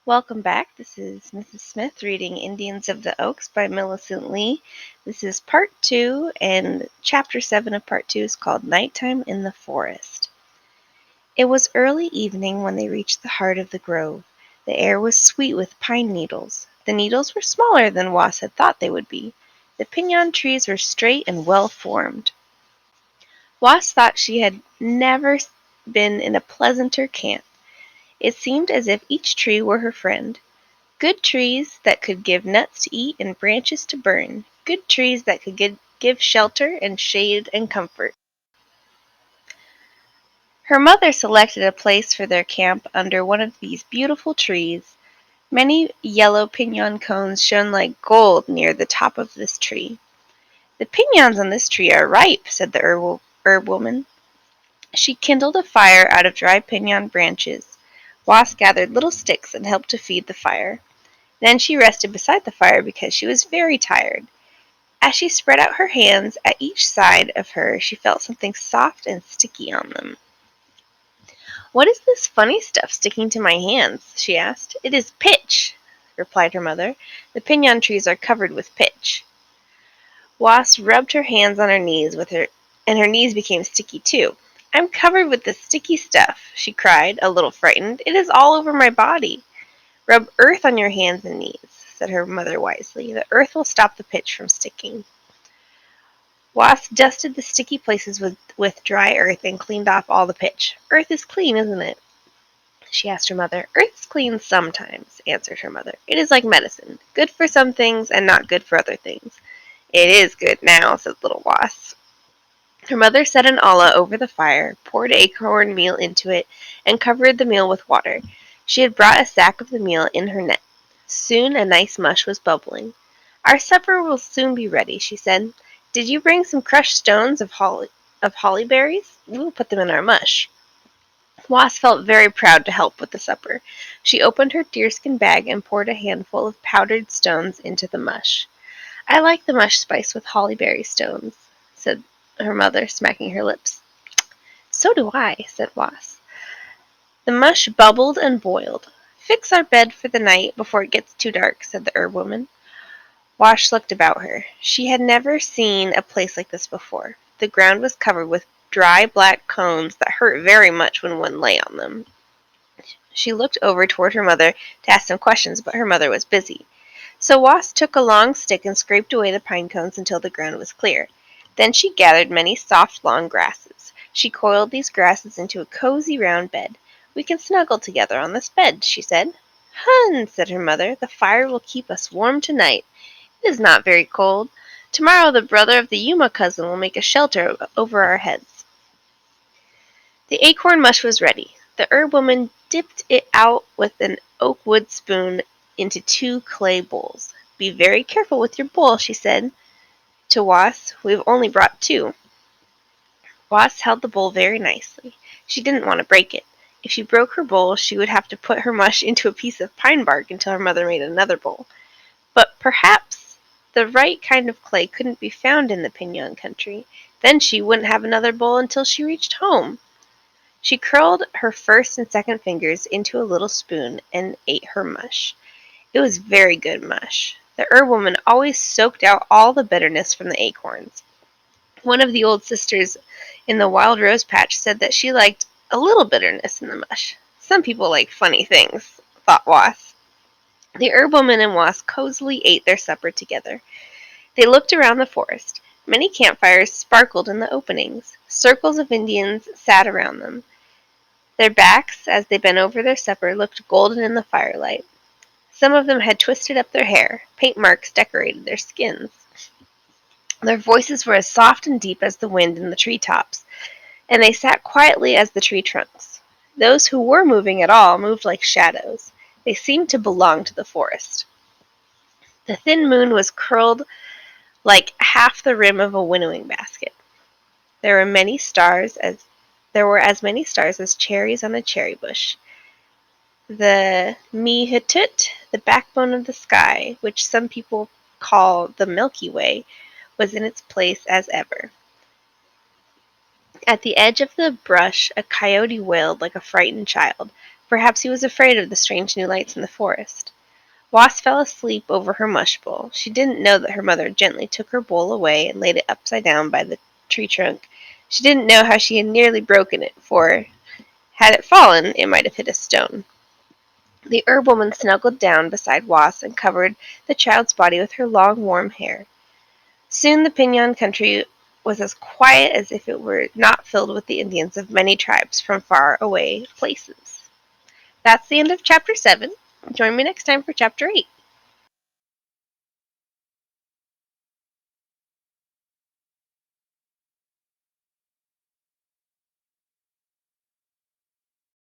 Welcome back. This is Mrs. Smith reading Indians of the Oaks by Melicent Lee. This is part 2, and chapter 7 of part 2 is called Nighttime in the Forest. It was early evening when they reached the heart of the grove. The air was sweet with pine needles. The needles were smaller than Was had thought they would be. The piñon trees were straight and well formed. Was thought she had never been in a pleasanter camp. It seemed as if each tree were her friend. Good trees that could give nuts to eat and branches to burn. Good trees that could give shelter and shade and comfort. Her mother selected a place for their camp under one of these beautiful trees. Many yellow piñon cones shone like gold near the top of this tree. The piñons on this tree are ripe, said the herb woman. She kindled a fire out of dry piñon branches. Was gathered little sticks and helped to feed the fire. Then she rested beside the fire because she was very tired. As she spread out her hands at each side of her, she felt something soft and sticky on them. "What is this funny stuff sticking to my hands?" she asked. "It is pitch," replied her mother. "The piñon trees are covered with pitch." Was rubbed her hands on her knees and her knees became sticky too. "I'm covered with this sticky stuff," she cried, a little frightened. "It is all over my body." "Rub earth on your hands and knees," said her mother wisely. "The earth will stop the pitch from sticking." Was dusted the sticky places with dry earth and cleaned off all the pitch. "Earth is clean, isn't it?" she asked her mother. "Earth is clean sometimes," answered her mother. "It is like medicine, good for some things and not good for other things." "It is good now," said little Was. Her mother set an olla over the fire, poured acorn meal into it, and covered the meal with water. She had brought a sack of the meal in her net. Soon a nice mush was bubbling. "Our supper will soon be ready," she said. "Did you bring some crushed stones of holly berries? We will put them in our mush." Was felt very proud to help with the supper. She opened her deerskin bag and poured a handful of powdered stones into the mush. "I like the mush spiced with hollyberry stones," said her mother, smacking her lips. "So do I," said Was. The mush bubbled and boiled. "Fix our bed for the night before it gets too dark," said the herb woman. Was looked about her. She had never seen a place like this before. The ground was covered with dry black cones that hurt very much when one lay on them. She looked over toward her mother to ask some questions, but her mother was busy. So Was took a long stick and scraped away the pine cones until the ground was clear. Then she gathered many soft, long grasses. She coiled these grasses into a cozy round bed. "We can snuggle together on this bed," she said. "Hun," said her mother, "the fire will keep us warm tonight. It is not very cold. Tomorrow the brother of the Yuma cousin will make a shelter over our heads." The acorn mush was ready. The herb woman dipped it out with an oak wood spoon into 2 clay bowls. "Be very careful with your bowl," she said to Was. "We've only brought 2. Was held the bowl very nicely. She didn't want to break it. If she broke her bowl, she would have to put her mush into a piece of pine bark until her mother made another bowl. But perhaps the right kind of clay couldn't be found in the piñon country. Then she wouldn't have another bowl until she reached home. She curled her first and second fingers into a little spoon and ate her mush. It was very good mush. The herb woman always soaked out all the bitterness from the acorns. One of the old sisters in the wild rose patch said that she liked a little bitterness in the mush. Some people like funny things, thought Was. The herb woman and Was cozily ate their supper together. They looked around the forest. Many campfires sparkled in the openings. Circles of Indians sat around them. Their backs, as they bent over their supper, looked golden in the firelight. Some of them had twisted up their hair. Paint marks decorated their skins. Their voices were as soft and deep as the wind in the tree-tops, and they sat quietly as the tree trunks. Those who were moving at all moved like shadows. They seemed to belong to the forest. The thin moon was curled like half the rim of a winnowing basket. There were as many stars as cherries on a cherry bush. The Mihitut, the backbone of the sky, which some people call the Milky Way, was in its place as ever. At the edge of the brush a coyote wailed like a frightened child. perhaps he was afraid of the strange new lights in the forest. Was fell asleep over her mush bowl. She didn't know that her mother gently took her bowl away and laid it upside down by the tree trunk. She didn't know how she had nearly broken it, for, had it fallen, it might have hit a stone. The herb woman snuggled down beside Was and covered the child's body with her long, warm hair. Soon the Pinon country was as quiet as if it were not filled with the Indians of many tribes from far away places. That's the end of Chapter 7. Join me next time for Chapter 8.